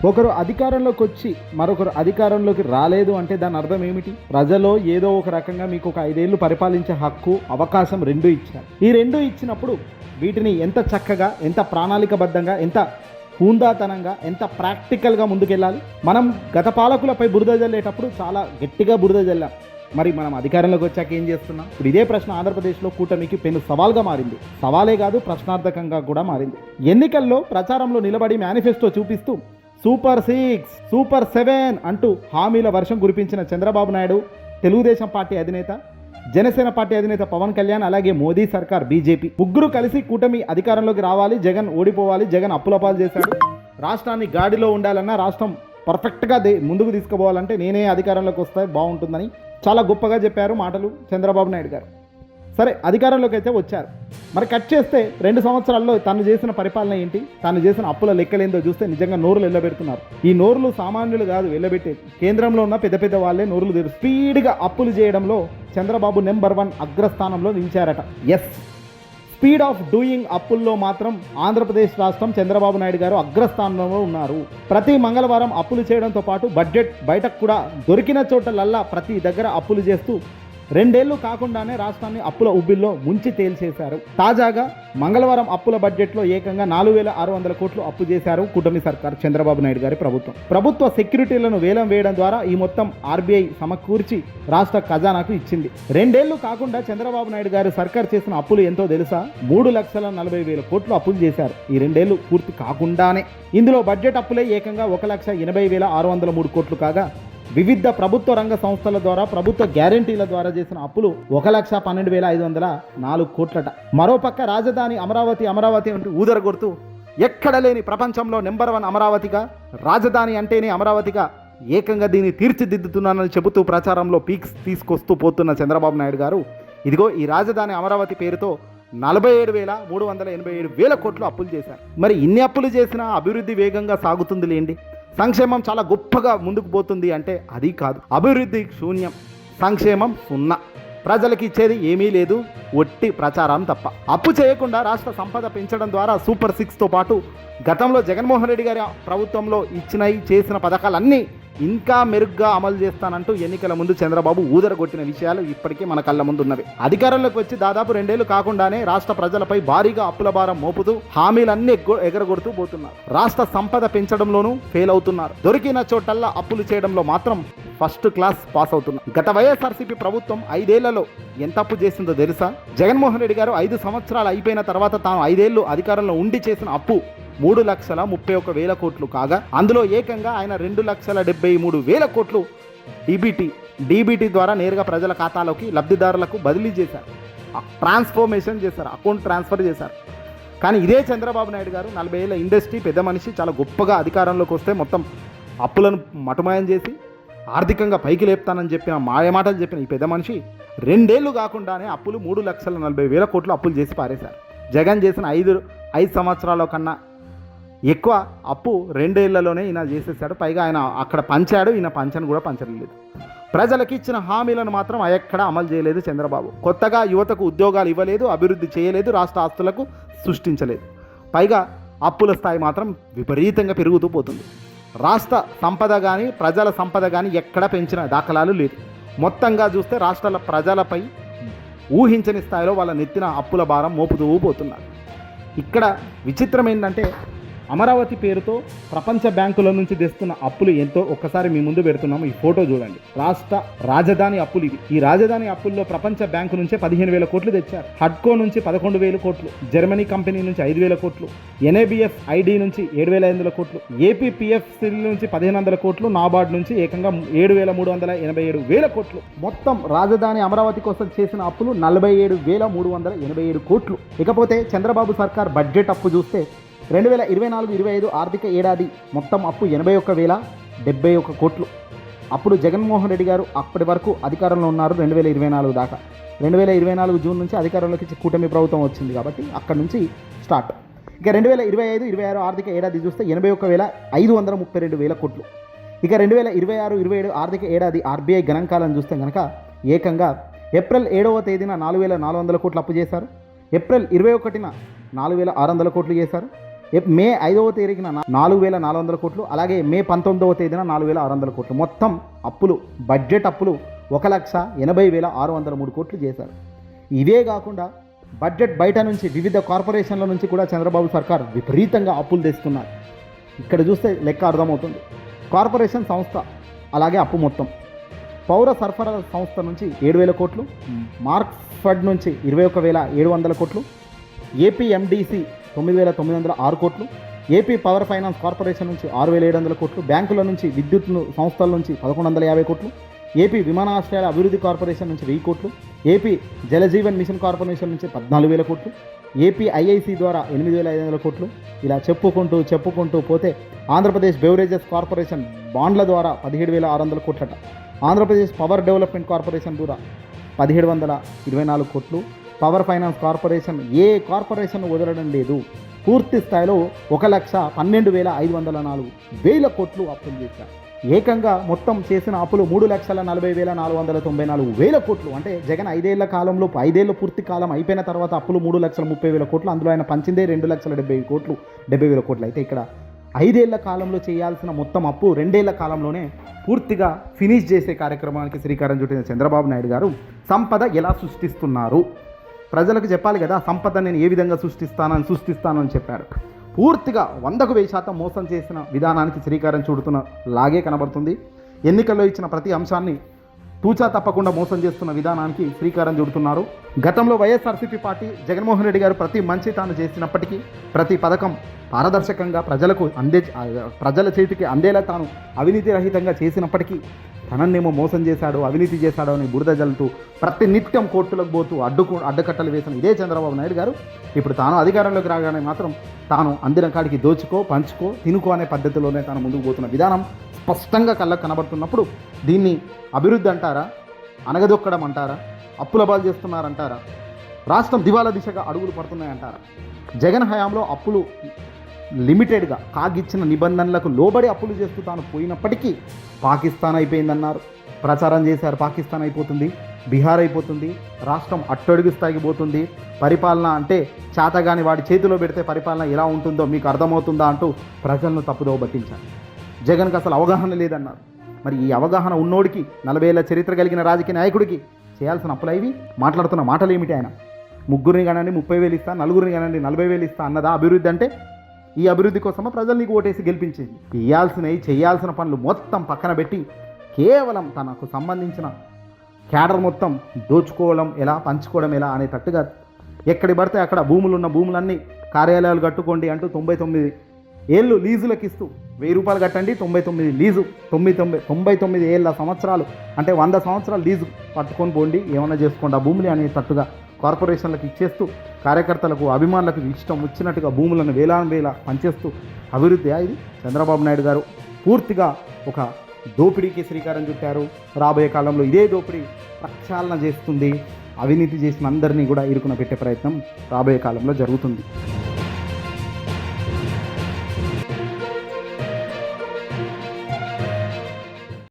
ఒకరు అధికారంలోకి వచ్చి మరొకరు అధికారంలోకి రాలేదు అంటే దాని అర్థం ఏమిటి? ప్రజలు ఏదో ఒక రకంగా మీకు ఒక 5 ఏళ్ళు పరిపాలించే హక్కు, అవకాశం రెండూ ఇచ్చారు. ఈ రెండూ ఇచ్చినప్పుడు వీటిని ఎంత చక్కగా, ఎంత ప్రణాళికబద్ధంగా, ఎంత హూందాతనంగా, ఎంత ప్రాక్టికల్గా ముందుకెళ్ళాలి. మనం గత పాలకులపై బురద జల్లేటప్పుడు చాలా గట్టిగా బురద జల్లాం. మరి మనం అధికారంలోకి వచ్చాక ఏం చేస్తున్నాం? ఇప్పుడు ఇదే ప్రశ్న ఆంధ్రప్రదేశ్లో కూటమికి పెను సవాల్గా మారింది. సవాలే కాదు, ప్రశ్నార్థకంగా కూడా మారింది. ఎన్నికల్లో ప్రచారంలో నిలబడి మేనిఫెస్టో చూపిస్తూ సూపర్ 6, సూపర్ 7 అంటూ హామీల వర్షం కురిపించిన చంద్రబాబు నాయుడు, తెలుగుదేశం పార్టీ అధినేత, జనసేన పార్టీ అధినేత పవన్ కళ్యాణ్, అలాగే మోదీ సర్కార్ బీజేపీ ముగ్గురు కలిసి కూటమి అధికారంలోకి రావాలి, జగన్ ఓడిపోవాలి, జగన్ అప్పులపాలు చేశాడు, రాష్ట్రాన్ని గాడిలో ఉండాలన్నా, రాష్ట్రం పర్ఫెక్ట్గా ముందుకు తీసుకుపోవాలంటే నేనే అధికారంలోకి వస్తే బాగుంటుందని చాలా గొప్పగా చెప్పారు మాటలు చంద్రబాబు నాయుడు గారు. సరే, అధికారంలోకి అయితే వచ్చారు. మరి కట్ చేస్తే 2 సంవత్సరాల్లో తను చేసిన పరిపాలన ఏంటి, తను చేసిన అప్పుల లెక్కలేందో చూస్తే నిజంగా నోరులు వెళ్ళబెడుతున్నారు. ఈ నోరులు సామాన్యులు కాదు వెళ్ళబెట్టేది, కేంద్రంలో ఉన్న పెద్ద పెద్ద వాళ్ళే నోరులు తెరు. స్పీడ్గా అప్పులు చేయడంలో చంద్రబాబు నెంబర్ 1 అగ్రస్థానంలో నిలిచారట. ఎస్, స్పీడ్ ఆఫ్ డూయింగ్ అప్పుల్లో మాత్రం ఆంధ్రప్రదేశ్ రాష్ట్రం చంద్రబాబు నాయుడు గారు అగ్రస్థానంలో ఉన్నారు. ప్రతి మంగళవారం అప్పులు చేయడంతో పాటు బడ్జెట్ బయటకు కూడా దొరికిన చోటలల్లా ప్రతి దగ్గర అప్పులు చేస్తూ 2 ఏళ్లు కాకుండానే రాష్ట్రాన్ని అప్పుల ఉబ్బిల్లో ముంచి తేల్చేశారు. తాజాగా మంగళవారం అప్పుల బడ్జెట్లో ఏకంగా 4,600 కోట్లు అప్పు చేశారు కూటమి సర్కార్, చంద్రబాబు నాయుడు గారి ప్రభుత్వం. ప్రభుత్వ సెక్యూరిటీలను వేలం వేయడం ద్వారా ఈ మొత్తం ఆర్బీఐ సమకూర్చి రాష్ట్ర ఖజానాకు ఇచ్చింది. 2 ఏళ్లు కాకుండా చంద్రబాబు నాయుడు గారు సర్కార్ చేసిన అప్పులు ఎంతో తెలుసా? 3,40,000 కోట్లు అప్పులు చేశారు ఈ 2 ఏళ్లు పూర్తి కాకుండానే. ఇందులో బడ్జెట్ అప్పులే ఏకంగా 1,80,603 కోట్లు కాగా, వివిధ ప్రభుత్వ రంగ సంస్థల ద్వారా, ప్రభుత్వ గ్యారంటీల ద్వారా చేసిన అప్పులు 1,12,504 కోట్లట. మరోపక్క రాజధాని అమరావతి అంటూ ఊదరగొడుతూ ఎక్కడ లేని ప్రపంచంలో నెంబర్ 1 అమరావతిగా, రాజధాని అంటేనే అమరావతిగా ఏకంగా దీన్ని తీర్చిదిద్దుతున్నానని చెబుతూ ప్రచారంలో పీక్స్ తీసుకొస్తూ పోతున్న చంద్రబాబు నాయుడు గారు ఇదిగో ఈ రాజధాని అమరావతి పేరుతో 47,387 కోట్లు అప్పులు చేశారు. మరి ఇన్ని అప్పులు చేసినా అభివృద్ధి వేగంగా సాగుతుంది లేండి, సంక్షేమం చాలా గొప్పగా ముందుకు పోతుంది అంటే అది కాదు. అభివృద్ధి శూన్యం, సంక్షేమం 0, ప్రజలకు ఇచ్చేది ఏమీ లేదు, ఒట్టి ప్రచారం తప్ప. అప్పు చేయకుండా రాష్ట్ర సంపద పెంచడం ద్వారా సూపర్ 6తో పాటు గతంలో జగన్మోహన్ రెడ్డి గారి ప్రభుత్వంలో చేసిన పథకాలన్నీ ఇంకా మెరుగ్గా అమలు చేస్తానంటూ ఎన్నికల ముందు చంద్రబాబు ఊదరగొట్టిన విషయాలు ఇప్పటికే మన కళ్ళ ముందు ఉన్నవి. అధికారంలోకి వచ్చి దాదాపు 2 ఏళ్లు కాకుండానే రాష్ట్ర ప్రజలపై భారీగా అప్పుల భారం మోపుతూ హామీలన్నీ ఎగరగొడుతూ పోతున్నారు. రాష్ట్ర సంపద పెంచడంలోనూ ఫెయిల్ అవుతున్నారు. దొరికిన చోటల్లా అప్పులు చేయడంలో మాత్రం ఫస్ట్ క్లాస్ పాస్ అవుతున్నారు. గత వైఎస్ఆర్సీపీ ప్రభుత్వం 5 ఏళ్లలో ఎంత అప్పు చేసిందో తెలుసా? జగన్మోహన్ రెడ్డి గారు 5 సంవత్సరాలు అయిపోయిన తర్వాత తాను 5 ఏళ్లు అధికారంలో ఉండి చేసిన అప్పు 3,31,000 కోట్లు కాగా, అందులో ఏకంగా ఆయన 2,73,000 కోట్లు డీబీటీ ద్వారా నేరుగా ప్రజల ఖాతాలోకి, లబ్ధిదారులకు బదిలీ చేశారు, ట్రాన్స్ఫర్మేషన్ చేశారు, అకౌంట్ ట్రాన్స్ఫర్ చేశారు. కానీ ఇదే చంద్రబాబు నాయుడు గారు 40 ఏళ్ల ఇండస్ట్రీ పెద్ద మనిషి, చాలా గొప్పగా అధికారంలోకి వస్తే మొత్తం అప్పులను మటుమాయం చేసి ఆర్థికంగా పైకి లేపుతానని చెప్పిన మాయమాటలు చెప్పిన ఈ పెద్ద మనిషి 2 ఏళ్లు కాకుండానే అప్పులు 3,40,000 కోట్లు అప్పులు చేసి పారేశారు. జగన్ చేసిన 5 సంవత్సరాల కన్నా ఎక్కువ అప్పు 2 ఏళ్లలోనే ఈయన చేసేసాడు. పైగా ఆయన అక్కడ పంచాడు, ఈయన పంచను కూడా పంచలేదు. ప్రజలకు ఇచ్చిన హామీలను మాత్రం ఎక్కడా అమలు చేయలేదు చంద్రబాబు. కొత్తగా యువతకు ఉద్యోగాలు ఇవ్వలేదు, అభివృద్ధి చేయలేదు, రాష్ట్ర ఆస్తులకు సృష్టించలేదు. పైగా అప్పుల స్థాయి మాత్రం విపరీతంగా పెరుగుతూ పోతుంది. రాష్ట్ర సంపద కానీ, ప్రజల సంపద కానీ ఎక్కడా పెంచిన దాఖలాలు లేదు. మొత్తంగా చూస్తే రాష్ట్రాల ప్రజలపై ఊహించని స్థాయిలో వాళ్ళ నెత్తిన అప్పుల భారం మోపుతూ పోతున్నారు. ఇక్కడ విచిత్రం ఏంటంటే, అమరావతి పేరుతో ప్రపంచ బ్యాంకుల నుంచి తెస్తున్న అప్పులు ఎంతో ఒక్కసారి మీ ముందు పెడుతున్నాము. ఈ ఫోటో చూడండి. రాష్ట్ర రాజధాని అప్పులు ఇవి. ఈ రాజధాని అప్పుల్లో ప్రపంచ బ్యాంకు నుంచే 15,000 కోట్లు తెచ్చారు, హడ్కో నుంచి 11,000 కోట్లు, జర్మనీ కంపెనీ నుంచి 5,000 కోట్లు, ఎన్ఏబిఎఫ్ ఐడి నుంచి 7,500 కోట్లు, ఏపీపీఎఫ్సి నుంచి 1,500 కోట్లు, నాబార్డ్ నుంచి ఏకంగా 7,387 కోట్లు. మొత్తం రాజధాని అమరావతి కోసం చేసిన అప్పులు 47,387 కోట్లు. ఇకపోతే చంద్రబాబు సర్కార్ బడ్జెట్ అప్పు చూస్తే 2024-25 ఆర్థిక ఏడాది మొత్తం అప్పు 81,071 కోట్లు. అప్పుడు జగన్మోహన్ రెడ్డి గారు అప్పటి వరకు అధికారంలో ఉన్నారు 2024 దాకా. 2024 జూన్ నుంచి అధికారంలోకి కూటమి ప్రభుత్వం వచ్చింది కాబట్టి అక్కడి నుంచి స్టార్ట్. ఇక 2025-26 ఆర్థిక ఏడాది చూస్తే 81,532 కోట్లు. ఇక 2026-27 ఆర్థిక ఏడాది ఆర్బీఐ గణాంకాలను చూస్తే కనుక ఏకంగా ఏప్రిల్ 7వ తేదీన 4,400 కోట్లు అప్పు చేశారు, ఏప్రిల్ 21న 4,600 కోట్లు చేశారు, మే 5వ తేదీన 4,400 కోట్లు, అలాగే మే 19వ తేదీన 4,600 కోట్లు. మొత్తం అప్పులు, బడ్జెట్ అప్పులు 1,80,603 కోట్లు చేశారు. ఇవే కాకుండా బడ్జెట్ బయట నుంచి వివిధ కార్పొరేషన్ల నుంచి కూడా చంద్రబాబు సర్కార్ విపరీతంగా అప్పులు తెస్తున్నారు. ఇక్కడ చూస్తే లెక్క అర్థమవుతుంది. కార్పొరేషన్ సంస్థ అలాగే అప్పు మొత్తం. పౌర సరఫరాల సంస్థ నుంచి 7,000 కోట్లు, మార్క్స్ఫర్డ్ నుంచి 21,700 కోట్లు, ఏపీఎండిసి 9,906 కోట్లు, ఏపీ పవర్ ఫైనాన్స్ కార్పొరేషన్ నుంచి 6,700 కోట్లు, బ్యాంకుల నుంచి, విద్యుత్ సంస్థల నుంచి 1,150 కోట్లు, ఏపీ విమానాశ్రయాల అభివృద్ధి కార్పొరేషన్ నుంచి 1000 కోట్లు, ఏపీ జలజీవన్ మిషన్ కార్పొరేషన్ నుంచి 14,000 కోట్లు, ఏపీ ఐఐసి ద్వారా 8,500 కోట్లు. ఇలా చెప్పుకుంటూ పోతే ఆంధ్రప్రదేశ్ బెవరేజెస్ కార్పొరేషన్ బాండ్ల ద్వారా 17,600 కోట్లట, ఆంధ్రప్రదేశ్ పవర్ డెవలప్మెంట్ కార్పొరేషన్ ద్వారా 1,724 కోట్లు, పవర్ ఫైనాన్స్ కార్పొరేషన్ ఏ కార్పొరేషన్ వదలడం లేదు. పూర్తి స్థాయిలో 1,12,504 కోట్లు అప్పులు చేశారు. ఏకంగా మొత్తం చేసిన అప్పులు 3,40,494 కోట్లు. అంటే జగన్ 5 ఏళ్ల కాలంలో 5 ఏళ్ళ పూర్తి కాలం అయిపోయిన తర్వాత అప్పులు 3,30,30,000 కోట్లు. అందులో ఆయన పంచిందే 2,70,000 కోట్లు, 70,000 కోట్లు. అయితే ఇక్కడ 5 ఏళ్ల కాలంలో చేయాల్సిన మొత్తం అప్పు 2 ఏళ్ల కాలంలోనే పూర్తిగా ఫినిష్ చేసే కార్యక్రమానికి శ్రీకారం చుట్టిన చంద్రబాబు నాయుడు గారు సంపద ఎలా సృష్టిస్తున్నారు, ప్రజలకు చెప్పాలి కదా. సంపద నేను ఏ విధంగా సృష్టిస్తానని చెప్పారు. పూర్తిగా 100% మోసం చేసిన విధానానికి శ్రీకారం చుడుతున్న లాగే కనబడుతుంది. ఎన్నికల్లో ఇచ్చిన ప్రతి అంశాన్ని తూచా తప్పకుండా మోసం చేస్తున్న విధానానికి శ్రీకారం చుడుతున్నారు. గతంలో వైఎస్ఆర్సీపీ పార్టీ జగన్మోహన్ రెడ్డి గారు ప్రతి మంచి తాను చేసినప్పటికీ, ప్రతి పథకం పారదర్శకంగా ప్రజల చేతికి అందేలా తాను అవినీతి రహితంగా చేసినప్పటికీ తనన్నేమో మోసం చేశాడు, అవినీతి చేశాడు అని బురద జల్లుతూ ప్రతి నిత్యం కోర్టులకు పోతూ అడ్డకట్టలు వేసిన ఇదే చంద్రబాబు నాయుడు గారు ఇప్పుడు తాను అధికారంలోకి రాగానే మాత్రం తాను అందిన కాడికి దోచుకో, పంచుకో, తినుకో అనే పద్ధతిలోనే తాను ముందుకు పోతున్న విధానం స్పష్టంగా కళ్ళకు కనబడుతున్నప్పుడు దీన్ని అభివృద్ధి అంటారా, అనగదొక్కడం అంటారా, అప్పుల పాలు చేస్తున్నారంటారా, రాష్ట్రం దివాలా దిశగా అడుగులు పడుతున్నాయంటారా? జగన్ హయాంలో అప్పులు లిమిటెడ్గా కాగిచ్చిన నిబంధనలకు లోబడి అప్పులు చేస్తూ తాను పోయినప్పటికీ పాకిస్తాన్ అయిపోయిందన్నారు, ప్రచారం చేశారు. పాకిస్తాన్ అయిపోతుంది, బీహార్ అయిపోతుంది, రాష్ట్రం అట్టడుగు స్థాయికి పోతుంది, పరిపాలన అంటే చేతగాని వాడి చేతిలో పెడితే పరిపాలన ఎలా ఉంటుందో మీకు అర్థమవుతుందా అంటూ ప్రజలను తప్పుదోవ పట్టించారు. జగన్కి అసలు అవగాహన లేదన్నారు. మరి ఈ అవగాహన ఉన్నోడికి, 40 ఏళ్ల చరిత్ర కలిగిన రాజకీయ నాయకుడికి చేయాల్సిన అప్పులు ఇవి? మాట్లాడుతున్న మాటలు ఏమిటి? ఆయన ముగ్గురిని కానండి 30,000 ఇస్తా, నలుగురిని కానండి 40,000 ఇస్తా అన్నదా అభివృద్ధి అంటే? ఈ అభివృద్ధి కోసమా ప్రజలు నీకు ఓటేసి గెలిపించేది? చేయాల్సిన పనులు మొత్తం పక్కన పెట్టి కేవలం తనకు సంబంధించిన క్యాడర్ మొత్తం దోచుకోవడం ఎలా, పంచుకోవడం ఎలా అనేటట్టుగా ఎక్కడి పడితే అక్కడ భూములన్నీ కార్యాలయాలు కట్టుకోండి అంటూ 99 ఏళ్ళు లీజులకు ఇస్తూ 1,000 రూపాయలు కట్టండి, 99 లీజు, 99 ఏళ్ళ సంవత్సరాలు అంటే 100 సంవత్సరాలు లీజు పట్టుకొని పోండి, ఏమైనా చేసుకోండి ఆ భూములు అనేటట్టుగా కార్పొరేషన్లకు ఇచ్చేస్తూ కార్యకర్తలకు, అభిమానులకు ఇష్టం వచ్చినట్టుగా భూములను వేల పంచేస్తూ అభివృద్ధి ఇది? చంద్రబాబు నాయుడు గారు పూర్తిగా ఒక దోపిడీకి శ్రీకారం చుట్టారు. రాబోయే కాలంలో ఇదే దోపిడీ ప్రక్షాళన చేస్తుంది. అవినీతి చేసిన అందరినీ కూడా ఇరుకున పెట్టే ప్రయత్నం రాబోయే కాలంలో జరుగుతుంది.